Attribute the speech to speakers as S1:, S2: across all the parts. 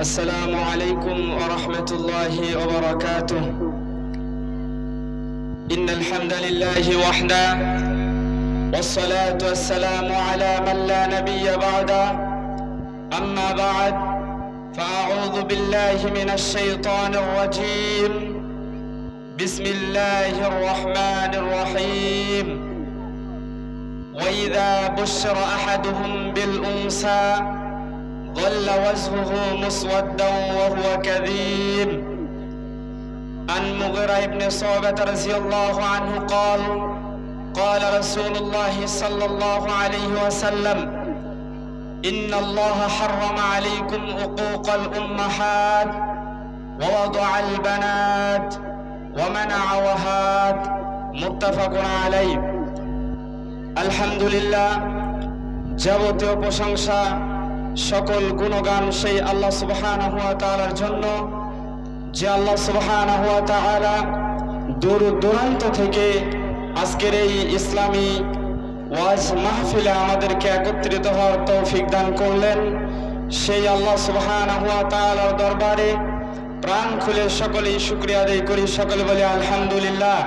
S1: السلام عليكم ورحمة الله وبركاته. إن الحمد لله وحده والصلاة والسلام على من لا نبي بعده. أما بعد فأعوذ بالله من الشيطان الرجيم. بسم الله الرحمن الرحيم. وإذا بشر أحدهم بالأنثى ظل وجهه مسودا وهو كظيم. عن مغيرة بن شعبة رضي الله عنه قال قال رسول الله صلى الله عليه وسلم: إن الله حرم عليكم عقوق الأمهات ووضع البنات ومنع وهات. متفق عليه. আলহামদুলিল্লাহ, যাবতীয় প্রশংসা সকল গুণগান সেই আল্লাহ সুবহানাহু ওয়া তাআলার জন্য, যে আল্লাহ সুবহানাহু ওয়া তাআলা দূর দূরান্ত থেকে আজকের এই ইসলামী ওয়াজ মাহফিলে আমাদেরকে একত্রিত হওয়ার তৌফিক দান করলেন। সেই আল্লাহ সুবহানাহু ওয়া তাআলার দরবারে প্রাণ খুলে সকলেই শুকরিয়া আদায় করি। সকলে বলি আলহামদুলিল্লাহ।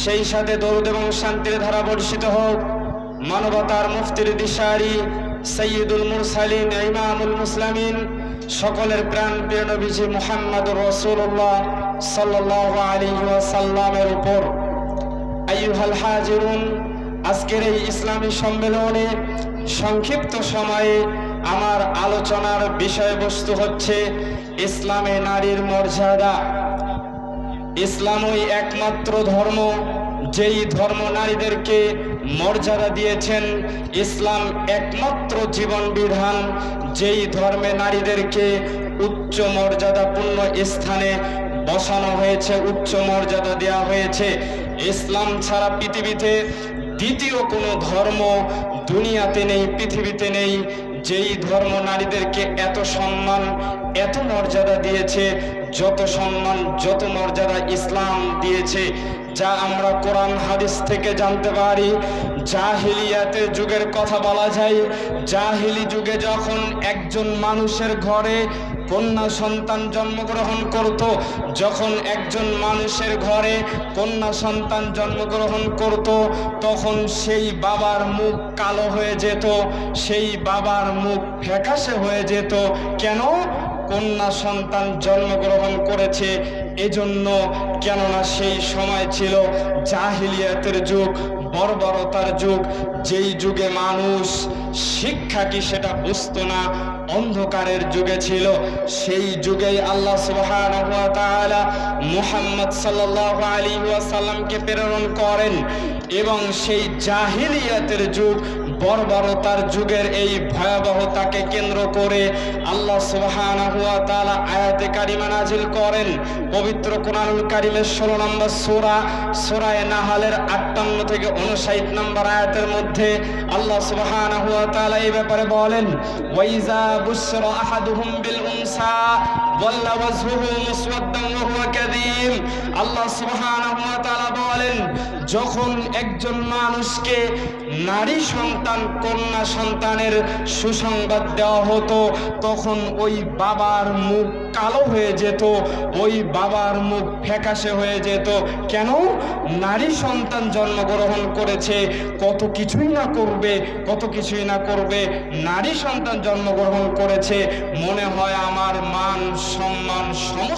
S1: সেই সাথে দরুদ এবং শান্তির ধারা বর্ষিত হোক মানবতার মুফতির দিশারি সৈয়দুল মুরসালিন ইমামুল মুসলিমিন সকলের প্রাণ প্রিয় নবীজি মুহাম্মদুর রাসূলুল্লাহ সাল্লাল্লাহু আলাইহি ওয়াসাল্লামের উপর। আইয়ুহাল হাজিরুন, আজকের এই ইসলামী সম্মেলনে সংক্ষিপ্ত সময়ে আমার আলোচনার বিষয়বস্তু হচ্ছে ইসলামে নারীর মর্যাদা। ইসলামই একমাত্র ধর্ম যেই ধর্ম নারীদেরকে মর্যাদা দিয়েছেন। ইসলাম একমাত্র জীবন বিধান যেই ধর্মে নারীদেরকে উচ্চ মর্যাদাপূর্ণ স্থানে বসানো হয়েছে, উচ্চ মর্যাদা দেওয়া হয়েছে। ইসলাম ছাড়া পৃথিবীতে দ্বিতীয় কোনো ধর্ম দুনিয়াতে নেই, পৃথিবীতে নেই, যেই ধর্ম নারীদেরকে এত সম্মান এত মর্যাদা দিয়েছে। যত সম্মান যত মর্যাদা ইসলাম দিয়েছে, যা আমরা কোরআন হাদিস থেকে জানতে পারি। জাহিলিয়াতের যুগের কথা বলা যায়। জাহিলি যুগে যখন একজন মানুষের ঘরে কন্যা সন্তান জন্মগ্রহণ করত, যখন একজন মানুষের ঘরে কন্যা সন্তান জন্মগ্রহণ করত, তখন সেই বাবার মুখ কালো হয়ে যেত, সেই বাবার মুখ ফ্যাকাশে হয়ে যেত। কেন? কন্যা সন্তান জন্মগ্রহণ করেছে এজন্য। কেননা সেই সময় ছিল জাহিলিয়াতের যুগ, বর্বরতার যুগ, যেই যুগে মানুষ শিক্ষা কি সেটা বুঝতো না, অন্ধকারের যুগে ছিল। সেই যুগেই আল্লাহ সুবহানাহু ওয়া তাআলা মুহাম্মদ সাল্লাল্লাহু আলাইহি ওয়াসাল্লামকে প্রেরণ করেন এবং সেই জাহিলিয়াতের যুগ, বর্বরতার যুগের এই ভয়াবহতাকে কেন্দ্র করে আল্লাহ সুবহানাহু ওয়া তাআলা আয়াতে কারিমা নাজিল করেন। পবিত্র কোরআনুল কারীমের 16 নম্বর সূরা সূরা নাহালের 58 থেকে 59 নম্বর আয়াতের মধ্যে আল্লাহ সুবহানাহু ওয়া তাআলা এই ব্যাপারে বলেন: ওয়াইজা বুশরা আহাদুহুম বিল উনসা ওয়াল্লা ওয়াজহুহু মুসওয়াদ্দান ওয়া হুয়া কাযীম। আল্লাহ সুবহানাহু ওয়া তাআলা বলেন, যখন একজন মানুষকে নারী সন্তান কন্যা সন্তানের সুসংবাদ দেওয়া হতো, তখন ওই বাবার মুখ কালো হয়ে যেত, ওই বাবার মুখ ফ্যাকাশে হয়ে যেত। কেন? নারী সন্তান জন্মগ্রহণ করেছে, কত কিছুই না করবে, কত কিছুই না করবে। নারী সন্তান জন্মগ্রহণ করেছে, মনে হয় আমার মান সম্মান সমস্ত